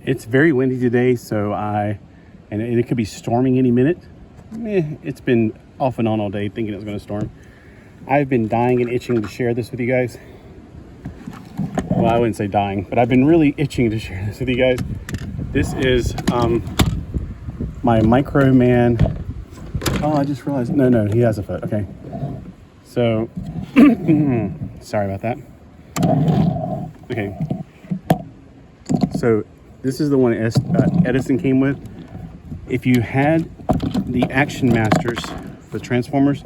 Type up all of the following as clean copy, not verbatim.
It's very windy today, and it could be storming any minute. It's been off and on all day thinking it was going to storm. I've been dying and itching to share this with you guys. Well, I wouldn't say dying, but I've been really itching to share this with you guys. This is my Microman. Oh, I just realized, no, he has a foot. Okay. So, sorry about that. Okay. So, this is the one Edison came with. If you had the Action Masters, the Transformers,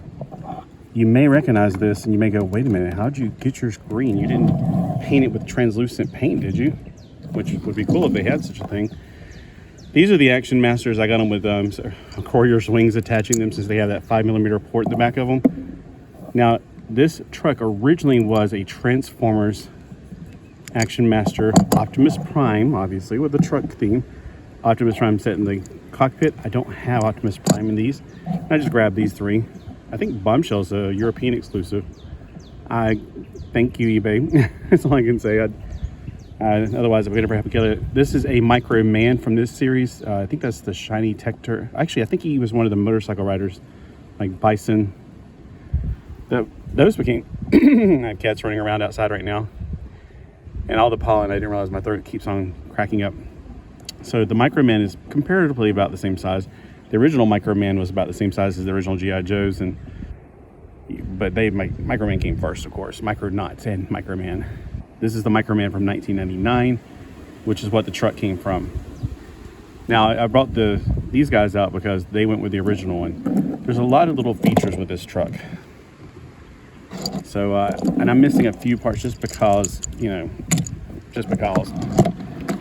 you may recognize this and you may go, wait a minute, how'd you get yours green? You didn't paint it with translucent paint, did you? Which would be cool if they had such a thing. These are the Action Masters. I got them with Courier's wings attaching them since they have that 5mm port in the back of them. Now, this truck originally was a Transformers Action Master Optimus Prime, obviously, with the truck theme. Optimus Prime set in the cockpit. I don't have Optimus Prime in these. I just grabbed these three. I think Bombshell's a European exclusive. I thank you, eBay. That's all I can say. Otherwise, I'm going to have to get it. This is a Microman from this series. I think that's the shiny Tector. Actually, I think he was one of the motorcycle riders, like Bison. Those became... I have cats running around outside right now. And all the pollen, I didn't realize my throat keeps on cracking up. So the Microman is comparatively about the same size. The original Microman was about the same size as the original G.I. Joes, but Microman came first, of course. Micronauts and Microman. This is the Microman from 1999, which is what the truck came from. Now, I brought these guys out because they went with the original one. There's a lot of little features with this truck. So, and I'm missing a few parts just because, just because.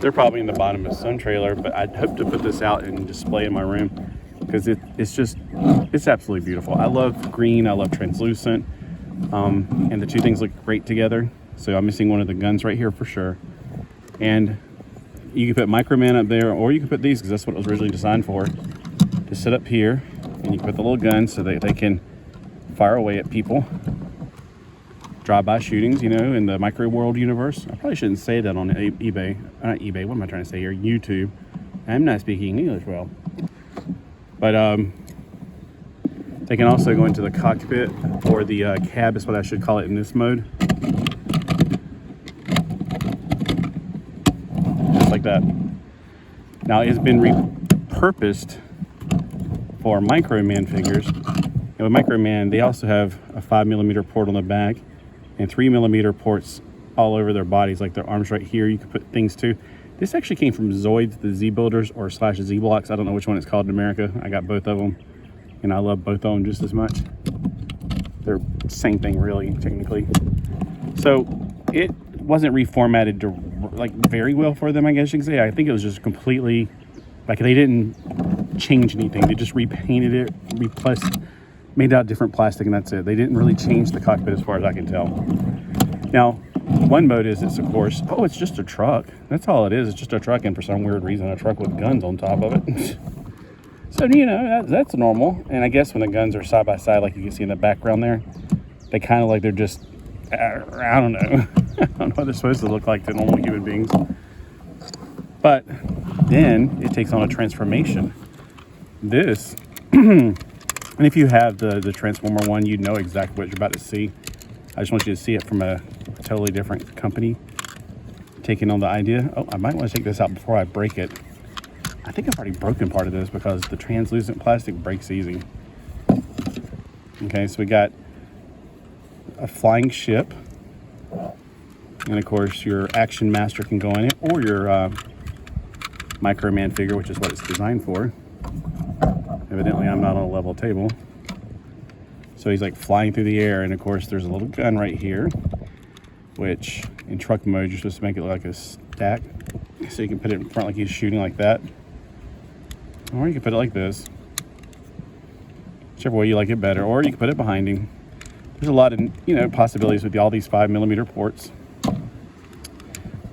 They're probably in the bottom of some trailer, but I'd hope to put this out and display in my room because it's absolutely beautiful. I love green, I love translucent, and the two things look great together. So I'm missing one of the guns right here for sure. And you can put Microman up there, or you can put these because that's what it was originally designed for. To sit up here, and you can put the little gun so that they can fire away at people. Drive-by shootings, in the Micro World universe. I probably shouldn't say that on eBay. Not eBay, what am I trying to say here? YouTube. I'm not speaking English well. But they can also go into the cockpit, or the cab is what I should call it in this mode. Just like that. Now, it's been repurposed for Microman figures. And with Microman, they also have a 5mm port on the back and 3mm ports all over their bodies, like their arms right here. You can put things too. This actually came from Zoids, the Z Builders, or / Z Blocks. I don't know which one it's called in America. I got both of them, and I love both of them just as much. They're the same thing, really, technically. So it wasn't reformatted to very well for them, I guess you can say. I think it was just completely, they didn't change anything. They just repainted it, made out different plastic, and that's it. They didn't really change the cockpit as far as I can tell. Now, one mode is it's, of course, it's just a truck. That's all it is. It's just a truck, and for some weird reason, a truck with guns on top of it. So, that's normal. And I guess when the guns are side by side, like you can see in the background there, they kind of they're just, I don't know. I don't know what they're supposed to look like to normal human beings. But then it takes on a transformation. This... And if you have the Transformer one, you know exactly what you're about to see. I just want you to see it from a totally different company taking on the idea. Oh, I might want to take this out before I break it. I think I've already broken part of this because the translucent plastic breaks easy. Okay, so we got a flying ship. And of course, your Action Master can go in it, or your Microman figure, which is what it's designed for. Evidently, I'm not on a level table. So he's flying through the air, and of course, there's a little gun right here, which in truck mode, you're supposed to make it like a stack. So you can put it in front like he's shooting like that. Or you can put it like this. Whichever way you like it better. Or you can put it behind him. There's a lot of, possibilities with all these 5mm ports.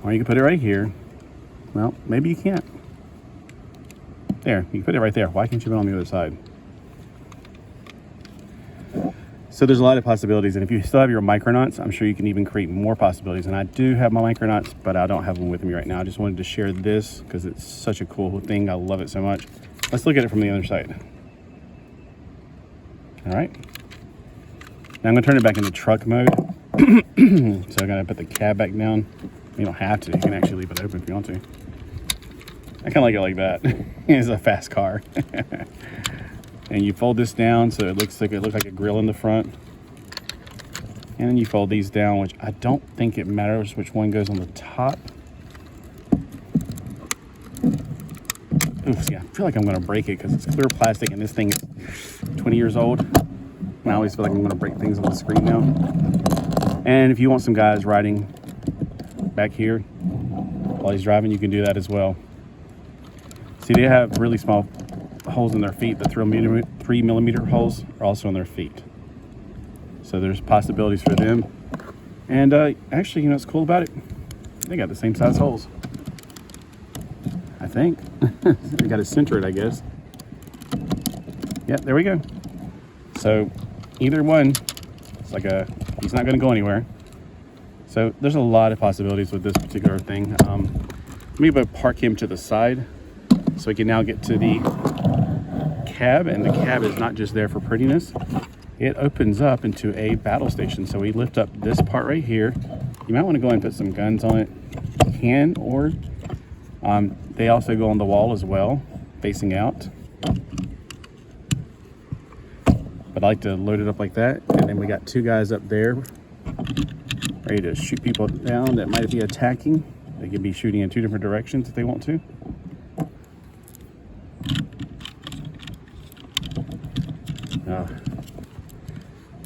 Or you can put it right here. Well, maybe you can't. There, you can put it right there. Why can't you put it on the other side? So there's a lot of possibilities, and if you still have your Micronauts, I'm sure you can even create more possibilities. And I do have my Micronauts, but I don't have them with me right now. I just wanted to share this because it's such a cool thing. I love it so much. Let's look at it from the other side. All right. Now I'm gonna turn it back into truck mode. So I'm gonna put the cab back down. You don't have to, you can actually leave it open if you want to. I kind of like it like that. It's a fast car. And you fold this down so it looks like a grill in the front. And then you fold these down, which I don't think it matters which one goes on the top. Oof, yeah, I feel like I'm gonna break it because it's clear plastic and this thing is 20 years old. And I always feel like I'm gonna break things on the screen now. And if you want some guys riding back here while he's driving, you can do that as well. See, they have really small holes in their feet. The 3mm holes are also on their feet. So there's possibilities for them. And actually, you know what's cool about it? They got the same size holes. I think. They got to center it, I guess. Yeah, there we go. So either one, it's like he's not going to go anywhere. So there's a lot of possibilities with this particular thing. Let me park him to the side so we can now get to the cab. And the cab is not just there for prettiness. It opens up into a battle station. So we lift up this part right here. You might want to go and put some guns on it. You can, or they also go on the wall as well, facing out. But I like to load it up like that. And then we got two guys up there ready to shoot people down that might be attacking. They could be shooting in two different directions if they want to. Oh.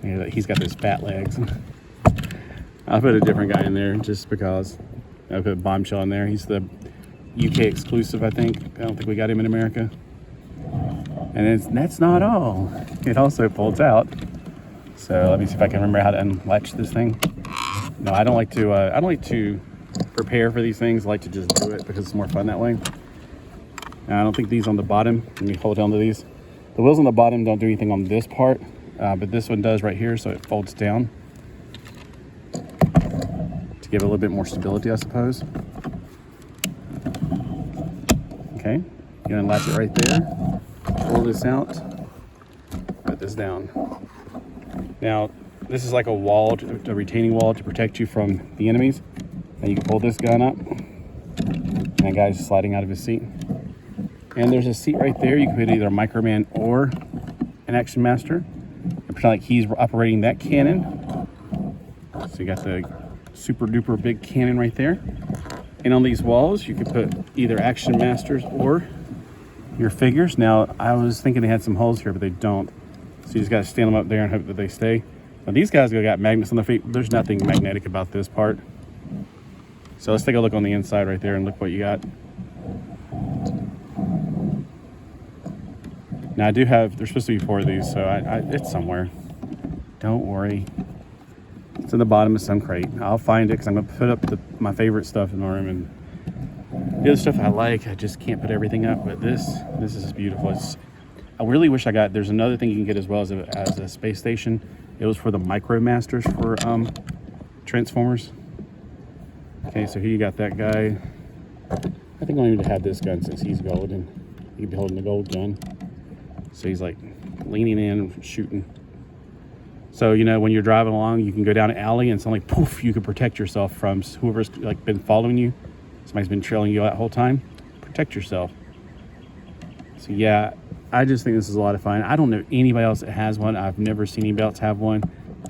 Yeah, he's got those fat legs. I'll put a different guy in there just because. I'll put Bombshell in there. He's the UK exclusive, I think. I don't think we got him in America. And that's not all. It also folds out. So let me see if I can remember how to unlatch this thing. No, I don't like to prepare for these things. I like to just do it because it's more fun that way. Now, I don't think these on the bottom. Let me hold on to these. The wheels on the bottom don't do anything on this part, but this one does right here, so it folds down to give it a little bit more stability, I suppose. Okay, you unlatch it right there. Pull this out. Put this down. Now, this is like a wall, a retaining wall to protect you from the enemies. And you can pull this gun up. And that guy's sliding out of his seat. And there's a seat right there. You can put either a Microman or an Action Master. And pretend like he's operating that cannon. So you got the super duper big cannon right there. And on these walls, you can put either Action Masters or your figures. Now, I was thinking they had some holes here, but they don't. So you just got to stand them up there and hope that they stay. Now, these guys got magnets on their feet. There's nothing magnetic about this part. So let's take a look on the inside right there and look what you got. Now, I do have, there's supposed to be 4 of these, so it's somewhere. Don't worry. It's in the bottom of some crate. I'll find it because I'm going to put up my favorite stuff in the room. And the other stuff I like, I just can't put everything up. But this is beautiful. I really wish I got, there's another thing you can get as well as a space station. It was for the Micromasters for Transformers. Okay, so here you got that guy. I think I'll even have this gun since he's gold and he can be holding the gold gun. So he's like leaning in, shooting. So, you know, when you're driving along, you can go down an alley and suddenly, poof, you can protect yourself from whoever's like been following you. Somebody's been trailing you that whole time. Protect yourself. So yeah, I just think this is a lot of fun. I don't know anybody else that has one. I've never seen anybody else have one.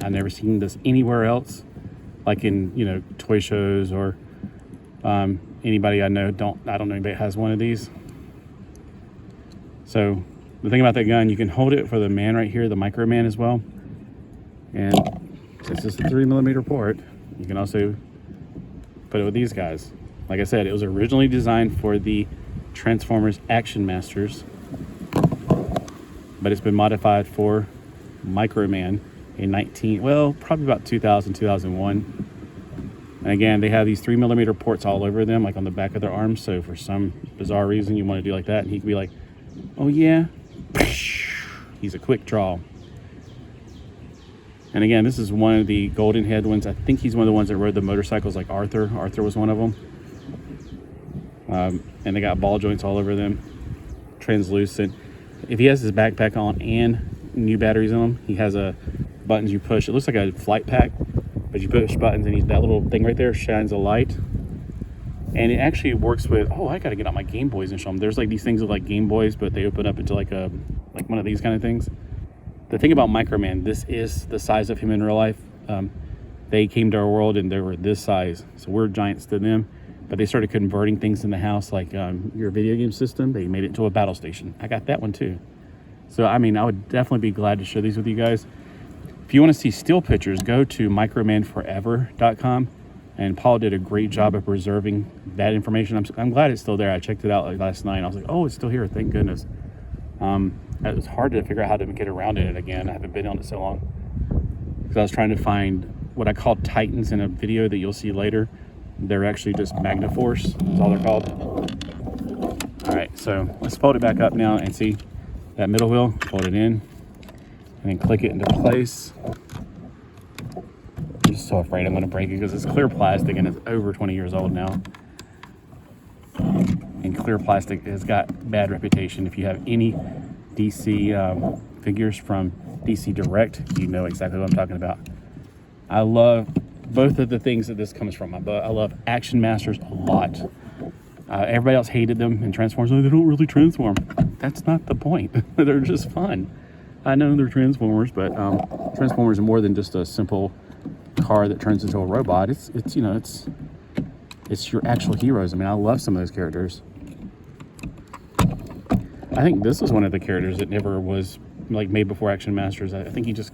I've never seen this anywhere else, like in, you know, toy shows or anybody I know. I don't know anybody that has one of these. So the thing about that gun, you can hold it for the man right here, the Microman as well. And since it's a 3mm port, you can also put it with these guys. Like I said, it was originally designed for the Transformers Action Masters, but it's been modified for Microman in probably about 2000, 2001. And again, they have these 3mm ports all over them, like on the back of their arms. So for some bizarre reason, you want to do like that, and he can be like, oh yeah, he's a quick draw. And again, this is one of the golden head ones. I think he's one of the ones that rode the motorcycles like Arthur. Arthur was one of them. And they got ball joints all over them, translucent. If he has his backpack on and new batteries on him, he has a buttons you push. It looks like a flight pack, but you push buttons and that little thing right there shines a light. And it actually works with, oh, I gotta get out my Game Boys and show them. There's like these things with like Game Boys, but they open up into like one of these kind of things. The thing about Microman, this is the size of him in real life. They came to our world and they were this size, so we're giants to them. But they started converting things in the house, like your video game system. They made it into a battle station. I got that one too. So I mean, I would definitely be glad to share these with you guys. If you want to see still pictures, go to micromanforever.com. And Paul did a great job of preserving that information. I'm glad it's still there. I checked it out like last night. I was like, oh, it's still here. Thank goodness. It was hard to figure out how to get around it again. I haven't been on it so long. Because I was trying to find what I called Titans in a video that you'll see later. They're actually just Magnaforce, is all they're called. All right, so let's fold it back up now and see that middle wheel. Fold it in and then click it into place. I'm just so afraid I'm going to break it because it's clear plastic and it's over 20 years old now. And clear plastic has got bad reputation. If you have any DC figures from DC Direct, you know exactly what I'm talking about. I love both of the things that this comes from. I love Action Masters a lot. Everybody else hated them in Transformers. Oh, they don't really transform. That's not the point. They're just fun. I know they're Transformers, but Transformers are more than just a simple car that turns into a robot. It's you know, it's your actual heroes. I mean, I love some of those characters. I think this was one of the characters that never was like made before Action Masters. I think he just,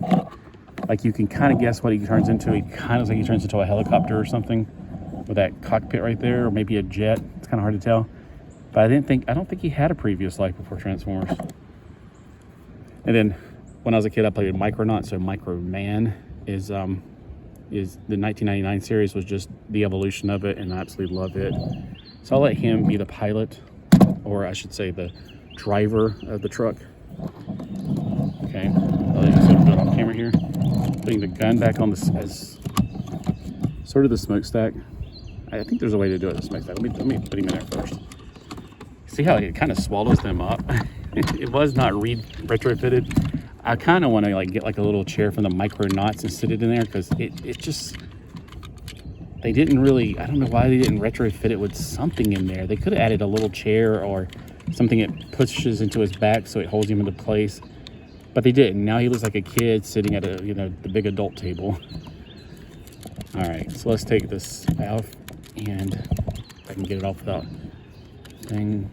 like, you can kind of guess what he turns into. He kind of looks like he turns into a helicopter or something with that cockpit right there, or maybe a jet. It's kind of hard to tell. But I don't think he had a previous life before Transformers. And then when I was a kid, I played with Micronauts. So Microman is the 1999 series was just the evolution of it, and I absolutely love it. So I'll let him be the pilot, or I should say the driver of the truck. Okay, I'll let you do it on camera here. Putting the gun back on as sort of the smokestack. I think there's a way to do it with the smokestack. Let me put him in there first. See how it kind of swallows them up? It was not retrofitted. I kind of want to like get like a little chair from the Micronauts and sit it in there, because it just, they didn't really, I don't know why they didn't retrofit it with something in there. They could have added a little chair or something that pushes into his back so it holds him into place, but they didn't. Now he looks like a kid sitting at a, you know, the big adult table. All right, so let's take this off, and if I can get it off without thing.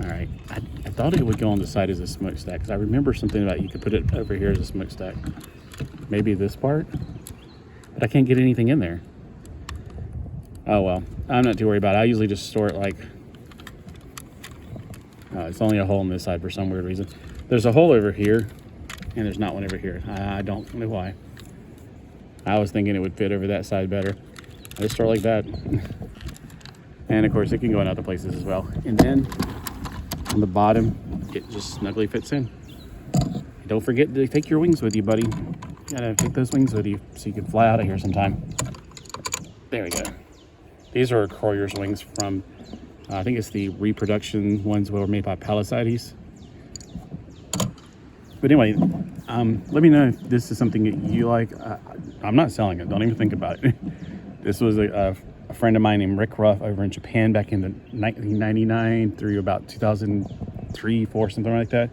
All right, I thought it would go on the side as a smokestack, because I remember something about you could put it over here as a smokestack. Maybe this part, but I can't get anything in there. Oh well, I'm not too worried about it. I usually just store it like, it's only a hole on this side for some weird reason. There's a hole over here, and there's not one over here. I don't know why. I was thinking it would fit over that side better. I just store it like that. And of course, it can go in other places as well. And then on the bottom, it just snugly fits in. Don't forget to take your wings with you, buddy. You gotta take those wings with you so you can fly out of here sometime. There we go. These are Croyer's wings from, I think it's the reproduction ones that were made by Palisades. But anyway, let me know if this is something that you like. I'm not selling it. Don't even think about it. This was a friend of mine named Rick Ruff over in Japan back in the 1999 through about 2003, 4, something like that.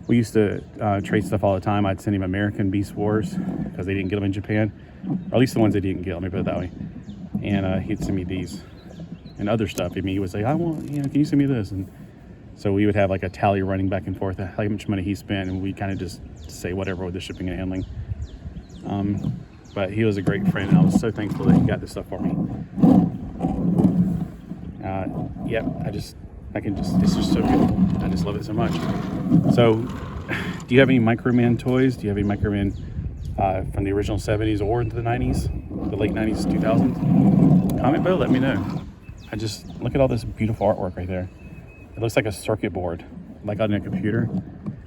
We used to trade stuff all the time. I'd send him American Beast Wars because they didn't get them in Japan, or at least the ones they didn't get. Let me put it that way. And he'd send me these and other stuff. I mean, he would say, I want, you know, can you send me this? And so we would have like a tally running back and forth how much money he spent, and we kind of just say whatever with the shipping and handling. But he was a great friend, and I was so thankful that he got this stuff for me. Yep, it's just so beautiful. I just love it so much. So, do you have any Microman toys? Do you have any Microman from the original 70s or the 90s, the late 90s, 2000s? Comment below, let me know. Look at all this beautiful artwork right there. It looks like a circuit board, like on a computer.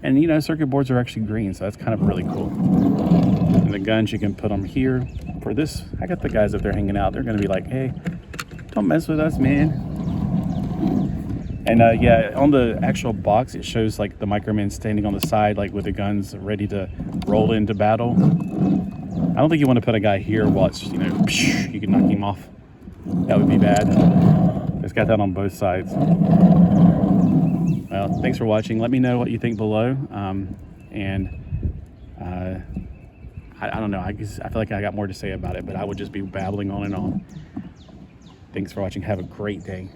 And you know, circuit boards are actually green, so that's kind of really cool. And the guns, you can put them here. For this, I got the guys up there hanging out. They're gonna be like, hey, don't mess with us, man. And yeah, on the actual box, it shows like the Microman standing on the side, like with the guns ready to roll into battle. I don't think you want to put a guy here while it's, you know, you can knock him off. That would be bad. It's got that on both sides. Well, thanks for watching. Let me know what you think below. I don't know. I feel like I got more to say about it, but I would just be babbling on and on. Thanks for watching. Have a great day.